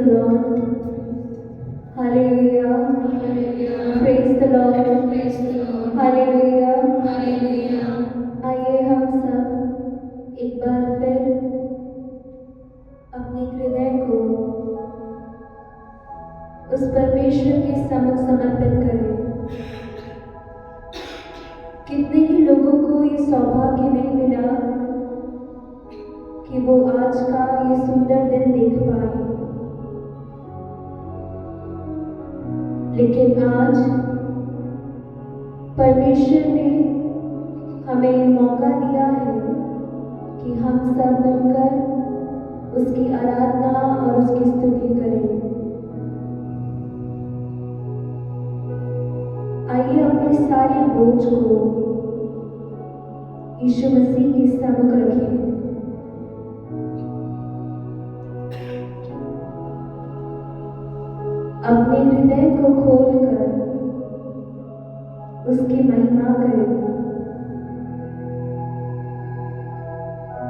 Lord. Hallelujah. Hallelujah. Praise the Lord. Praise the Lord. Hallelujah. Hallelujah. आइए हम सब एक बार फिर अपने हृदय को उस परमेश्वर के सम्मुख समर्पित करें। कितने ही लोगों को ये सौभाग्य नहीं मिला कि वो आज का ये सुंदर दिन देख पाए, लेकिन आज परमेश्वर ने हमें मौका दिया है कि हम सब मिलकर उसकी आराधना और उसकी स्तुति करें। आइए अपने सारे बोझ को यीशु मसीह के सम्मुख रखें। अपने हृदय को खोलकर उसकी महिमा करें।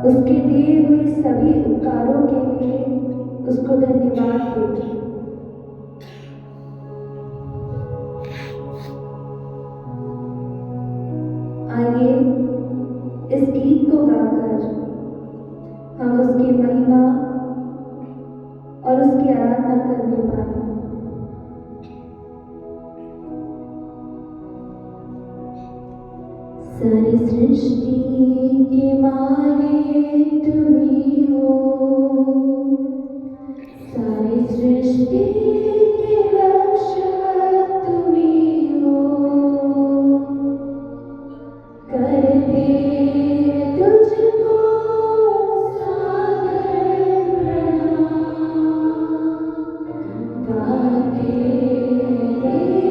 उसके दिए हुए सभी उपकारों के लिए उसको धन्यवाद दें। आइए इस गीत को गाकर हम उसकी महिमा और उसकी आराधना करने पाए। सारी सृष्टि के मालिक तुम ही हो, सारी सृष्टि के रक्षक तुम ही हो। करते तुझको सादर प्रणाम, गाते तेरे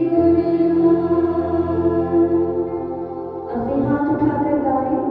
गुणगान। अपने हाथ उठाकर गाएं।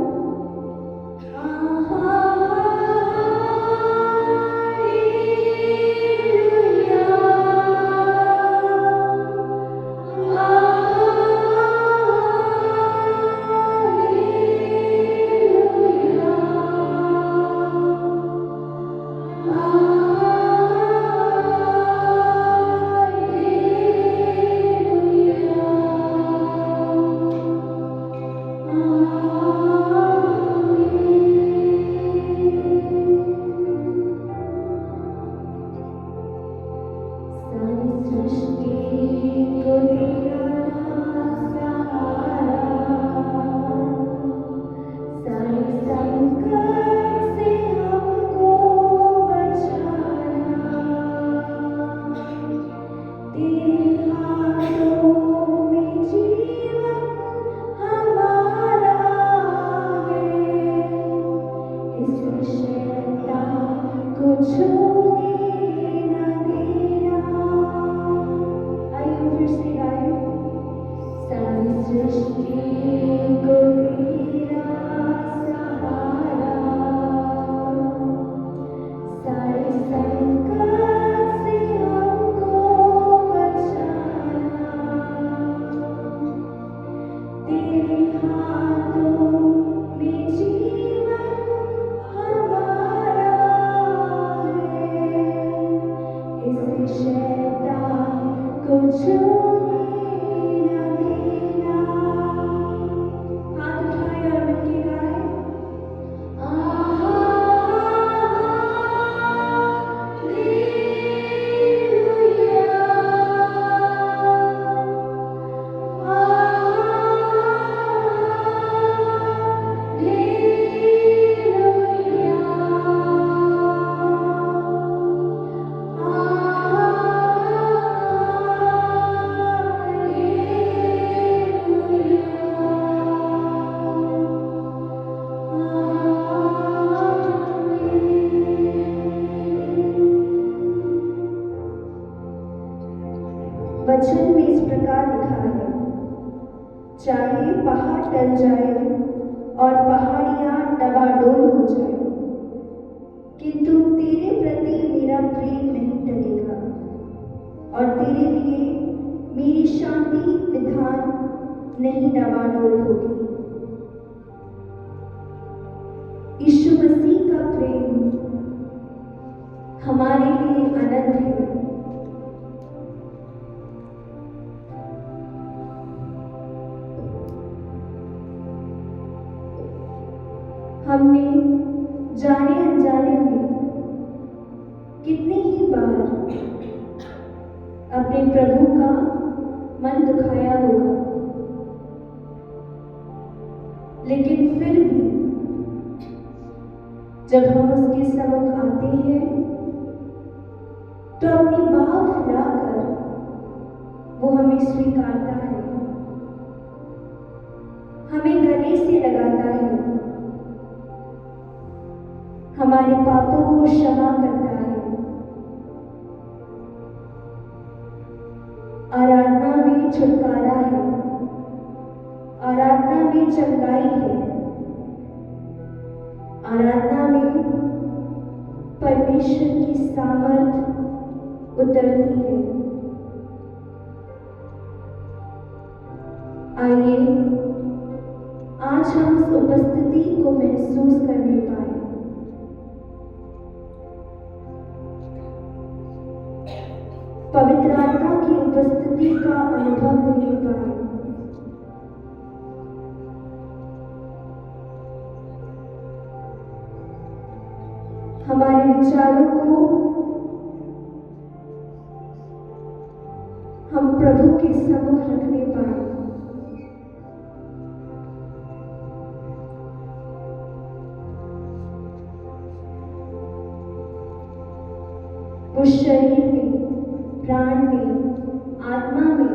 वचन में इस प्रकार लिखा है, चाहे पहाड़ टल जाए और पहाड़ियां डबाडोल हो जाए, किंतु तेरे प्रति मेरा प्रेम नहीं टलेगा और तेरे लिए मेरी शांति विधान नहीं डबाडोल होगी। यीशु मसीह का प्रेम हमारे लिए अनंत है। हमने जाने अनजाने में कितनी ही बार अपने प्रभु का मन दुखाया होगा, लेकिन फिर भी जब हम उसके सम्मुख आते हैं तो अपनी बाह फैलाकर वो हमें स्वीकारता है, हमें गले से लगाता है, हमारे पापों को क्षमा करता है। आराधना में छुटकारा है, आराधना में चंगाई है, आराधना में परमेश्वर की सामर्थ उतरती है। आइए आज हम उस उपस्थिति को महसूस करने पाए। पवित्र आत्मा की उपस्थिति का अनुभव लेने पाए। हमारे विचारों को हम प्रभु के सम्मुख रखने पाए। वो शरीर में, प्राण में, आत्मा में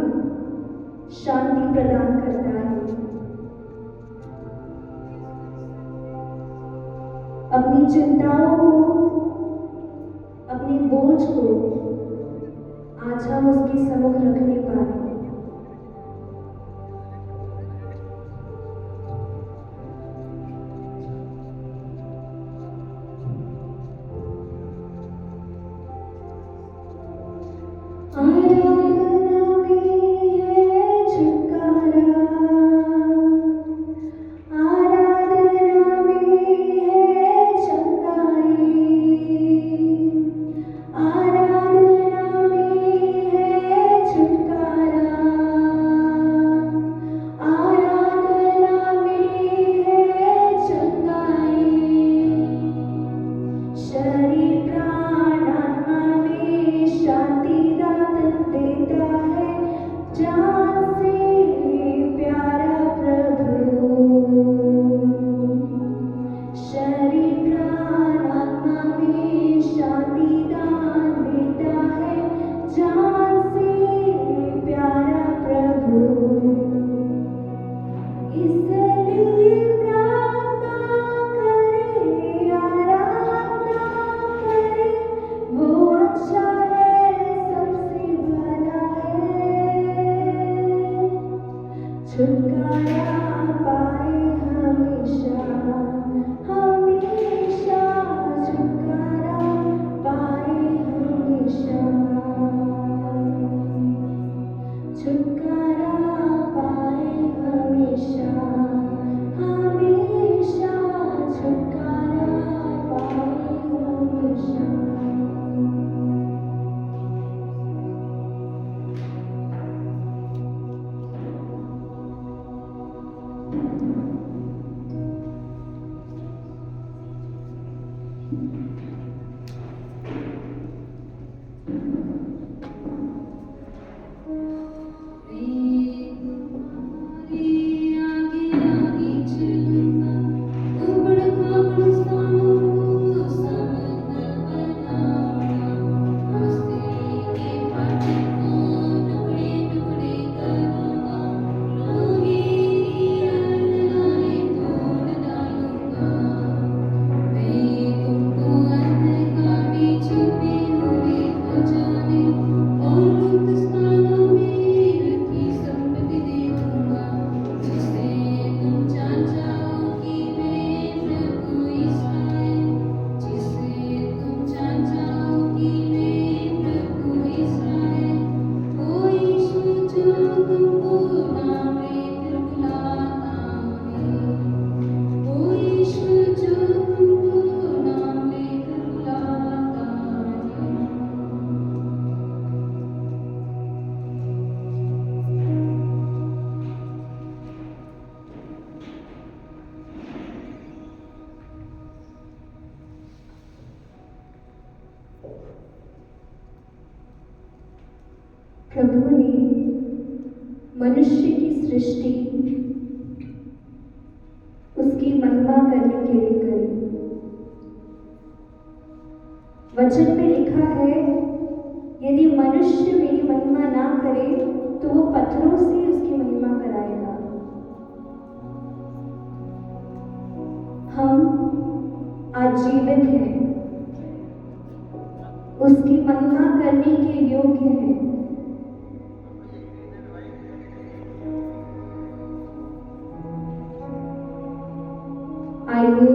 शांति प्रदान करता है। अपनी चिंताओं को, अपने बोझ को आज हम उसके सम्मुख रखने पाए। आराधना में है छुटकारा, आराधना में है चंगाई, आराधना में है छुटकारा, आराधना में है चंगाई। शरीर प्राण आत्मा में शांति देता है, जान से प्यारा प्रभु। शरीर प्राण आत्मा में शांति दान देता है, जान से प्यारा प्रभु। इसलिए प्रार्थना करें, आराधना करें, वो अच्छा है, सबसे भला है। छुटकारा पाए हमेशा, हमेशा छुटकारा पाए हमेशा, छुटकारा पाए हमेशा, हमेशा छुटकारा पाए हमेशा। प्रभु ने मनुष्य की सृष्टि उसकी महिमा करने के लिए करी। वचन में लिखा है, यदि मनुष्य मेरी महिमा ना करे तो वो पत्थरों से उसकी महिमा कराएगा। हम आज जीवित हैं, उसकी महिमा करने के योग्य हैं। आइए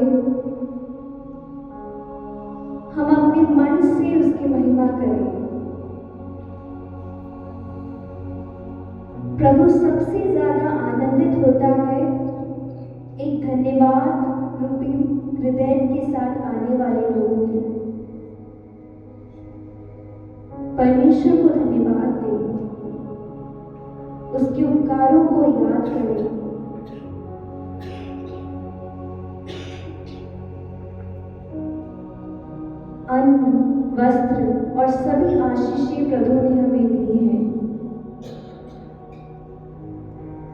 हम अपने मन से उसकी महिमा करें। प्रभु सबसे ज्यादा आनंदित होता है एक धन्यवाद रूपी हृदय के साथ आने वाले लोगों की। परमेश्वर को धन्यवाद दें, उसके उपकारों को याद करें। अन्न, वस्त्र और सभी आशीषें प्रभु ने हमें दी हैं।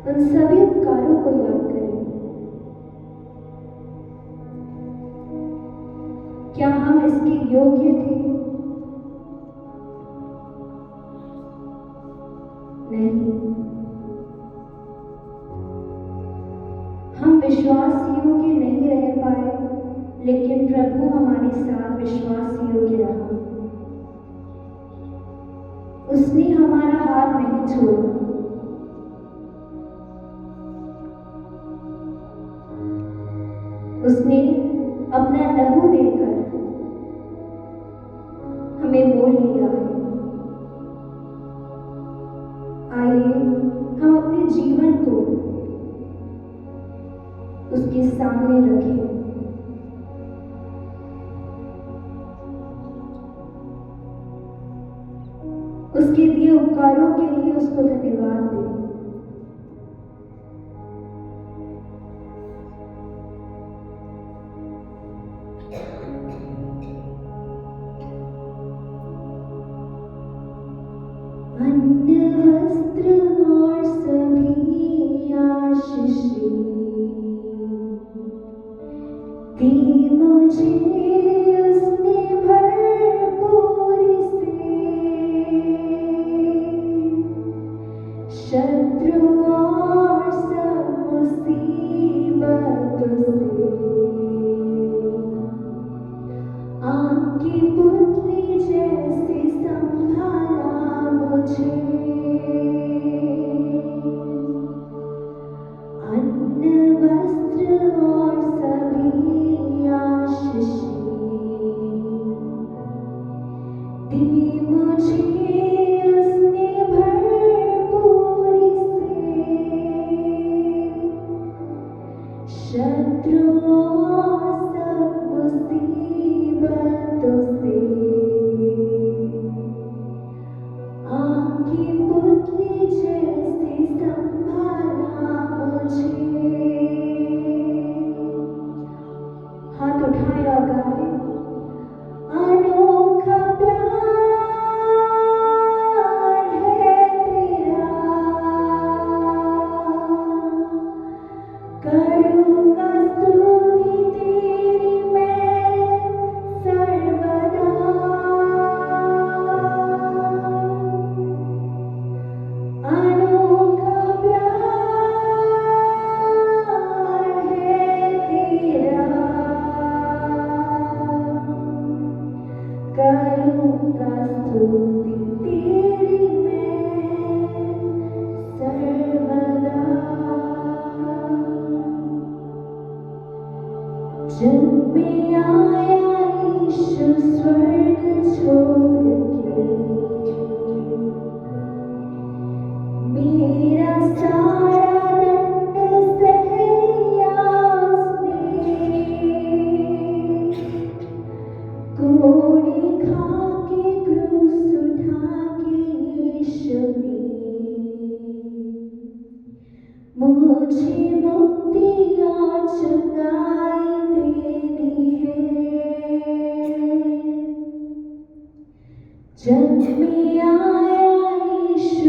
उन सभी उपकारों को याद करें। क्या हम इसके योग्य थे? नहीं। हम विश्वास योग्य नहीं रह पाए, लेकिन प्रभु हमारे साथ विश्वास योग्य रहा। उसने हमारा हाथ नहीं छोड़ा। उसने अपना लहू देकर हमें मोल लिया है। आइए हम अपने जीवन को उसके सामने रखें। उसके दिए उपकारों के लिए उसको धन्यवाद दें। अन्न, वस्त्र और सभी आशीषें दी मुझे उसने भरपूरी से। शत्रु और सब मुसीबतों से आग की पुतली जैसे संभाला मुझे। अन्न, वस्त्र और सभी आशीषें दी मुझे उसने भरपूरी से। शत्रु और सब मुसीबतों से आग की पुतली जैसे संभाला मुझे। हाथ उठाए और गाए, अनोखा प्यार है तेरा, करूँगा स्तुति तेरी मैं सर्वदा। अनोखा प्यार है तेरा, करूँगा स्तुति तेरी मैं सर्वदा। जब मैं आया यीशु स्वर्ग छोड़ के, मेरा सारा दंड सह लिया उसने। कोड़े खा के क्रूस उठा के यीशु ने मुझे मुक्ति और चंगाई दे दी है। जब मैं आया यीशु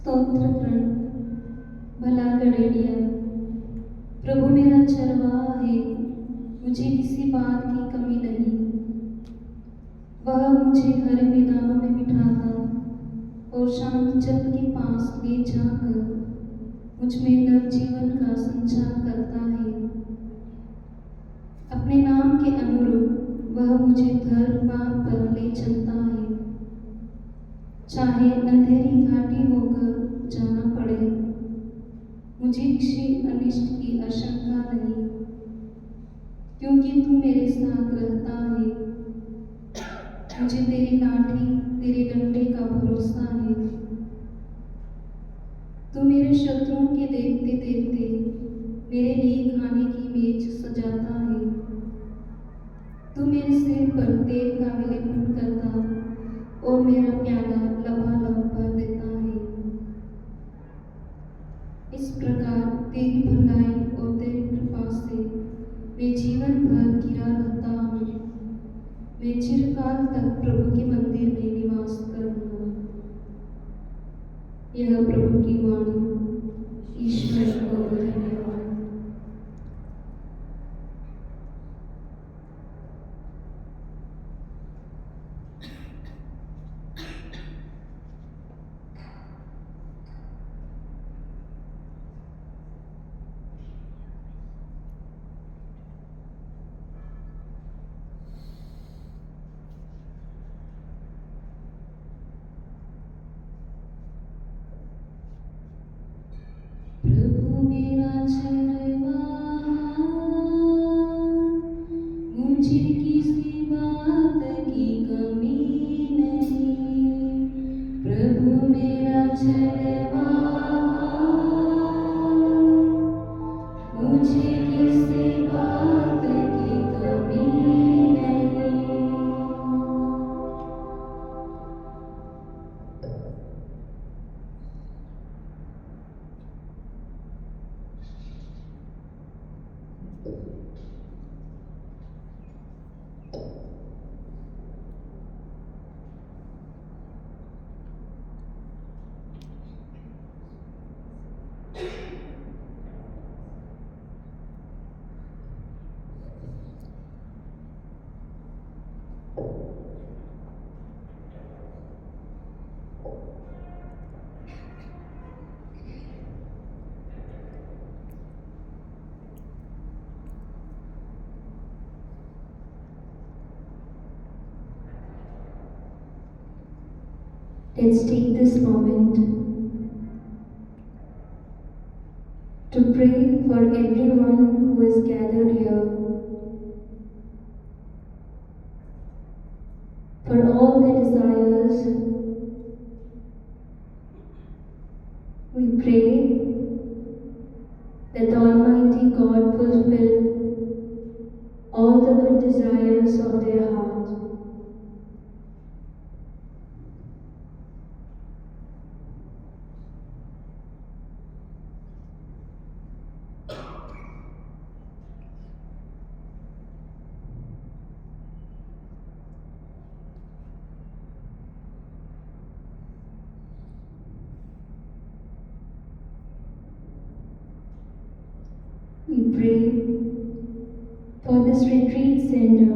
स्तोत्रकरण। भला गड़ेड़िया। प्रभु मेरा चरवाहा है, मुझे किसी बात की कमी नहीं। वह मुझे हरे मैदानों में बिठाता और शांत जल के पास ले जाकर मुझ में नवजीवन का संचार करता है। अपने नाम के अनुरूप वह मुझे धर्म मार्ग पर ले चलता है। चाहे अंधेरी घाटी होकर जाना पड़े, मुझे किसी अनिष्ट की आशंका नहीं, क्योंकि तू मेरे साथ रहता है। मुझे तेरी लाठी, तेरे डंडे का भरोसा है। तू मेरे शत्रुओं के देखते देखते मेरे लिए खाने की मेज सजाता है। तू मेरे सिर पर तेल का विलेपन करता और मेरा प्याला लबालब भर देता है। इस प्रकार तेरी भलाई और तेरी कृपा से मैं जीवन भर घिरा रहता हूँ। मैं चिरकाल तक प्रभु के मंदिर में निवास करूँगा। यह प्रभु की वाणी। ईश्वर को धन्यवाद। प्रभु मेरा चरवाहा, मुझे किसी बात की कमी नहीं। प्रभु मेरा चरवाहा, मुझे किसी बात की कमी नहीं। Let's take this moment to pray for everyone who is gathered here, for all their desires. We pray that the Almighty God fulfill all the good desires of their heart. We pray for this retreat center.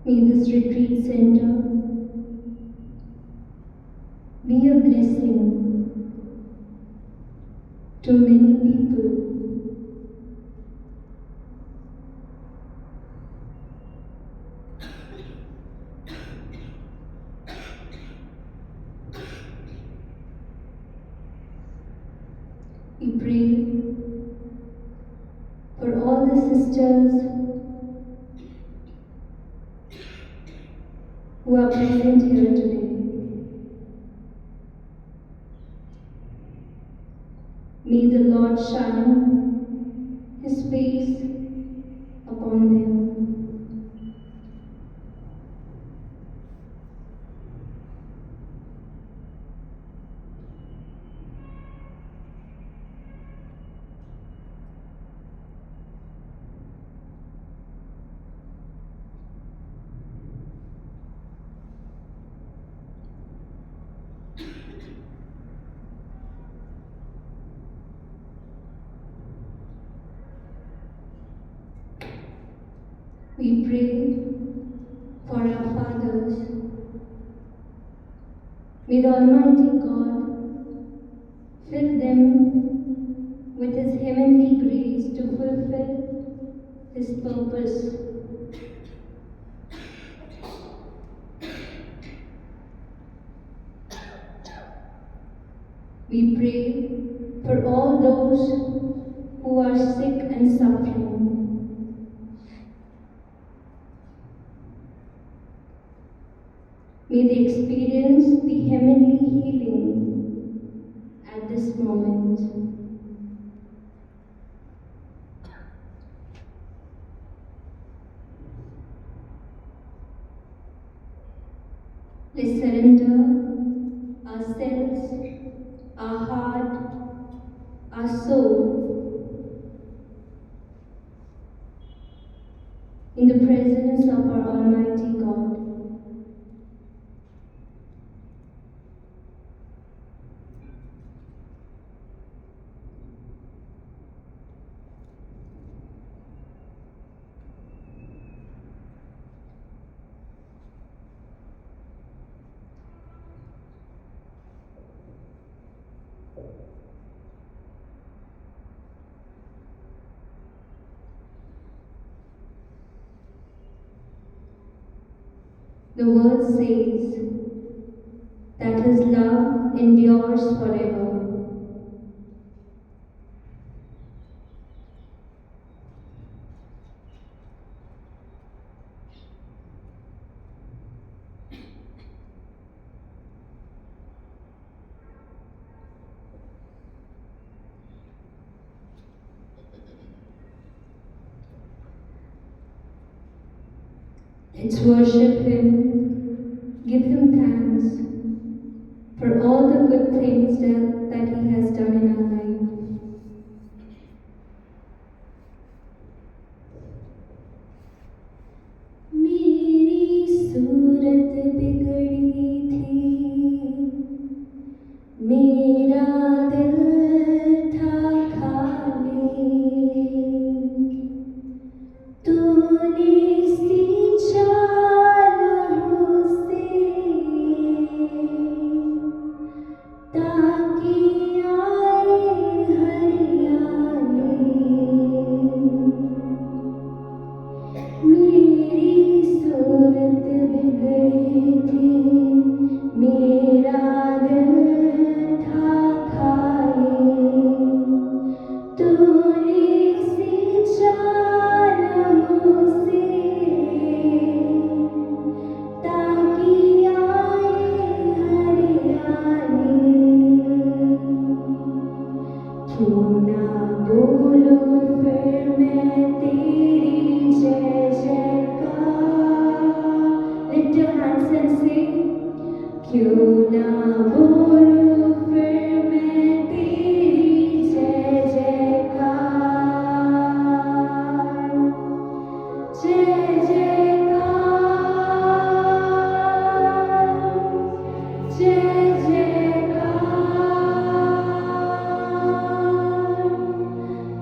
May this retreat center be a blessing to many people. We pray for all the sisters who are present here today. May the Lord shine His face upon them. We pray for our fathers. May the Almighty God fill them with His heavenly grace to fulfill His purpose. We pray for all those who are sick and suffering. May they experience the heavenly healing at this moment. Let's surrender ourselves, our heart, our soul in the presence of our Almighty God. The word says that His love endures forever. Let's worship Him, give Him thanks for all the good things that He has done in our life. मेरी सूरत बिगड़ी थी, मेरा दिल था खाली, तूने सींचा लहू से ताकि आए हरियाली। मेरी सूरत बिगड़ी थी, मेरा दिल था खाली, तूने सींचा लहू से ताकि आए हरियाली। क्यों ना बोलो फिर मैं तेरी जय जयकार। Lift your hands and sing. क्यों ना बोलो फिर मैं तेरी जय जयकार। जय जयकार, जय जयकार।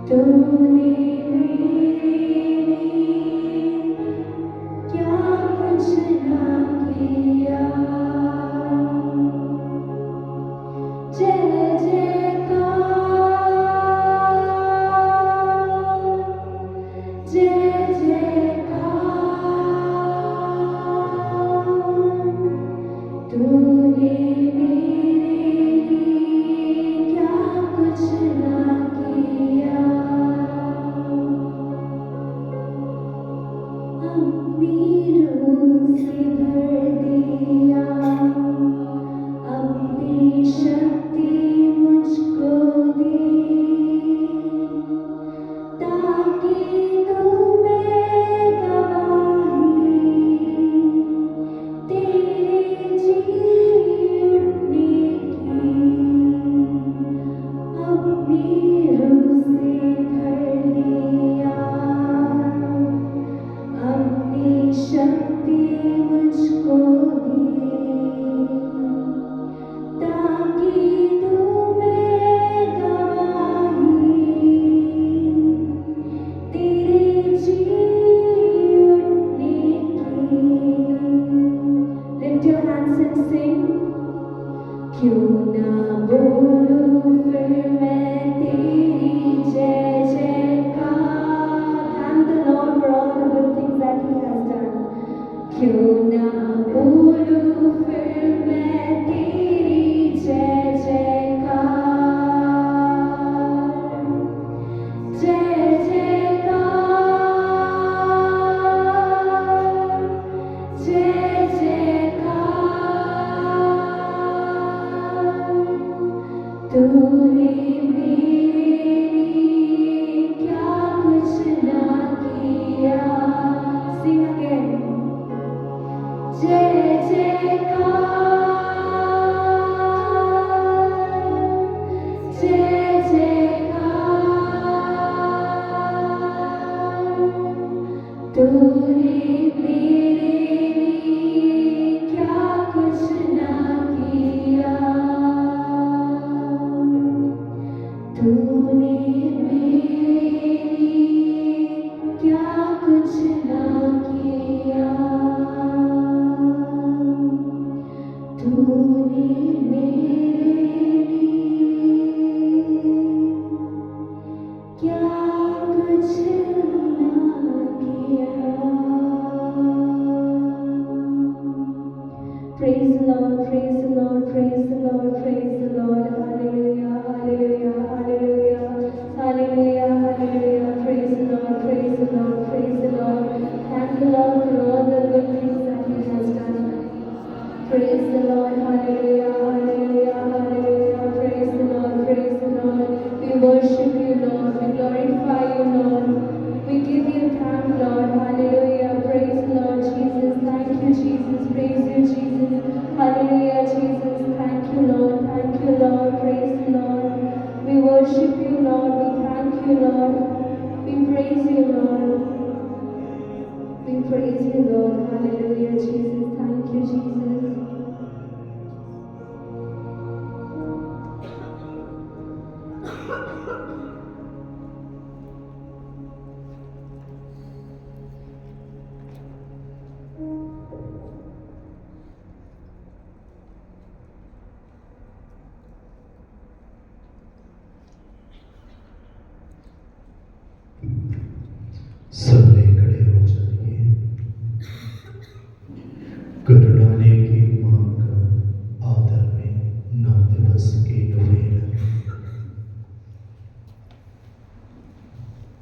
तूने मेरे लिए क्या कुछ ना किया। जय जयकार, जय जयकार। तूने मेरे लिए क्या कुछ ना किया। अपनी रूह से भर दिया, अपनी शक्ति मुझको दी, ताकि तुम्हें गवाही तेरे जी उठने की। अपनी रूह से भर दिया, अपनी शक्ति मुझको तूने मेरे लिए क्या कुछ ना किया, तूने मेरे लिए क्या कुछ ना किया, तूने मेरे लिए क्या कुछ ना किया। Praise the Lord, praise the Lord, praise the Lord, praise the Lord. Hallelujah, hallelujah, hallelujah, hallelujah, hallelujah. Praise the Lord, praise the Lord, praise the Lord. Thank the Lord for all the good things that He has done. Praise the Lord, hallelujah, hallelujah, hallelujah. Praise the Lord, praise the Lord. We worship you, Lord. We glorify you, Lord. We give you thanks, Lord. Hallelujah. Praise the Lord Jesus. Thank you, Jesus. Praise you, Jesus. Hallelujah, Jesus. Thank you, Lord. Thank you, Lord. Praise the Lord. We worship you, Lord. We thank you, Lord. We praise you, Lord. We praise you, Lord. Hallelujah, Jesus. Thank you, Jesus. सबने खड़े हो जाइए। करुणालय की मां का आदर में 9 दिवस की नोवेन।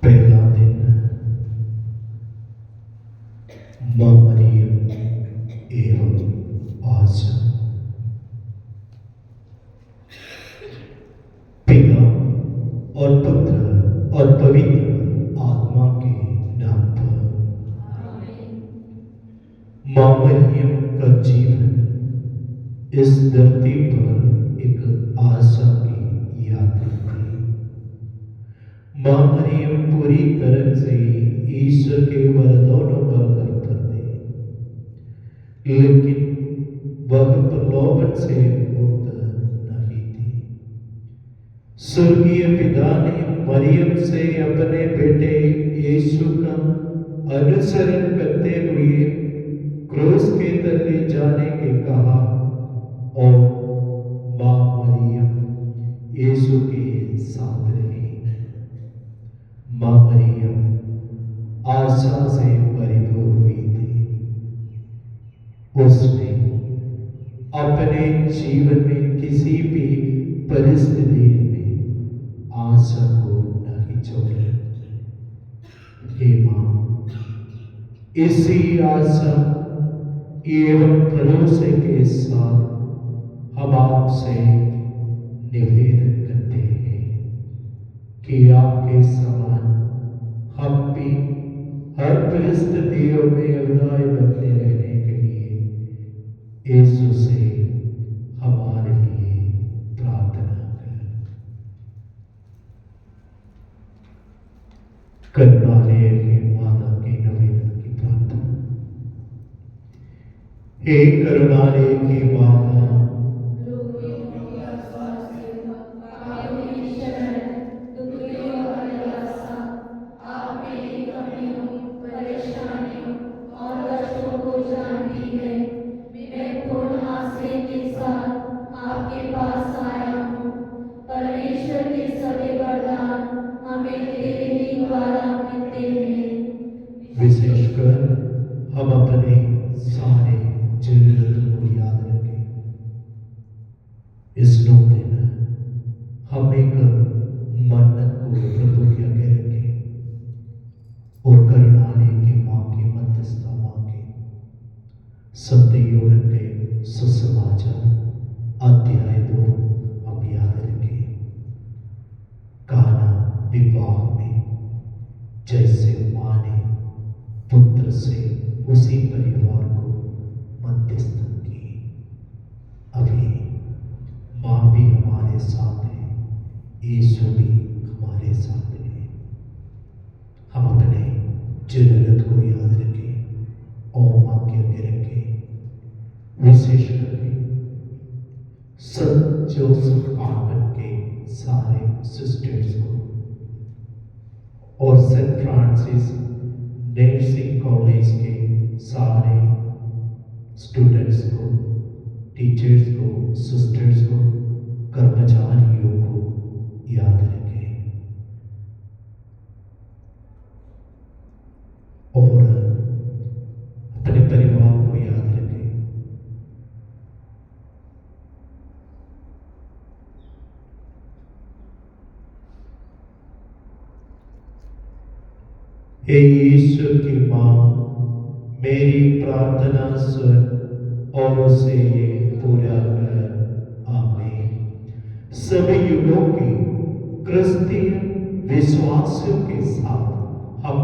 पहला दिन मां मरियम एवं आशा। पिता और पुत्र और पवित्र आत्मा के नाम पर मां मरियम का जीवन इस धरती पर एक आशा की यात्रा थी। मां मरियम पूरी तरह से ईश्वर के वरदानों पर निर्भर थे, लेकिन वह प्रलोभन से मुक्त नहीं थी। स्वर्गीय पिता ने मरियम से अपने बेटे यीशु का अनुसरण करते हुए क्रूस के तले जाने के कहा और मां मरियम यीशु के साथ रही। मां मरियम आशा से परिपूर्ण हुई थी। उसने अपने जीवन में किसी भी परिस्थिति में आशा को नहीं छोड़ा। हे मां, इसी आशा एवं भरोसे के साथ हम आपसे निवेदन करते हैं कि आपके समान हम भी हर परिस्थितियों में उदार बनते रहने के लिए यीशु से हमारे लिए प्रार्थना करें। करुणालय के माता के निवेदन की प्रार्थना। हे करुणालय की माता, विशेषकर हम अपने सारे जरूरतों को याद रखें। इस 9 दिन हम एक मन्नत को प्रभु के आगे रखें और करुणालय की मां की मध्यस्थता मांगे। संत यूहन्ना के सुसमाचार अध्याय 2 हम याद रखें। काना विवाह में जैसे मां ने पुत्र से उसी परिवार को मध्यस्थ की, अभी मां भी हमारे साथ है, यीशु भी हमारे साथ है। हम अपने जरूरत को याद रखें और माँ के आगे रखें। विशेष करके संत जोसेफ कॉन्वेंट के सारे सिस्टर्स को और सेंट फ्रांसिस नर्सिंग कॉलेज के सारे स्टूडेंट्स को, टीचर्स को, सिस्टर्स को, कर्मचारियों को याद रखें और अपने परिवार को याद रखें। हे ईश्वर की मां, मेरी प्रार्थना सुन और उसे ये पूरा कर। आमीन। सभी युगों के क्रिस्तीय विश्वासियों के साथ हम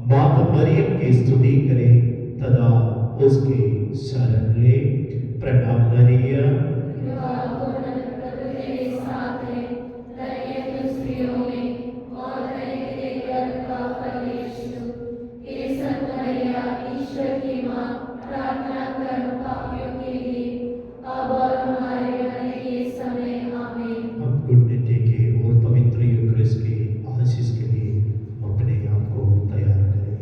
माता मरियम की स्तुति करें तथा उसके शरण ले। प्रणाम मरियम, हम गुड डे के और पवित्र यूक्रिस्ट के आशीष के लिए हम अपने आप को तैयार करें।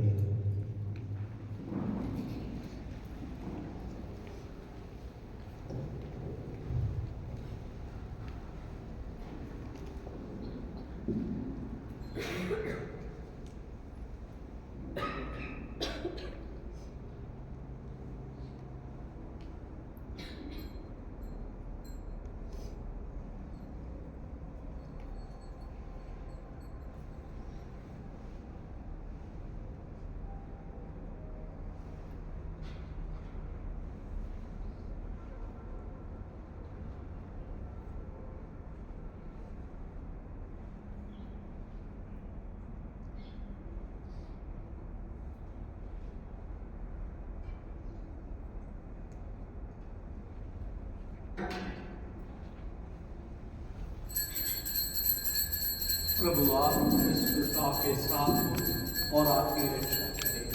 प्रभु आप आपके साथ हो और आपकी रक्षा करें,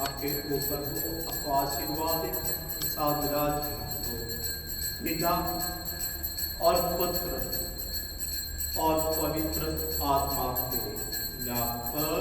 आपके ऊपर हो, आपको आशीर्वाद साथ विराज हो। पिता और पुत्र और पवित्र आत्मा के नाम पर।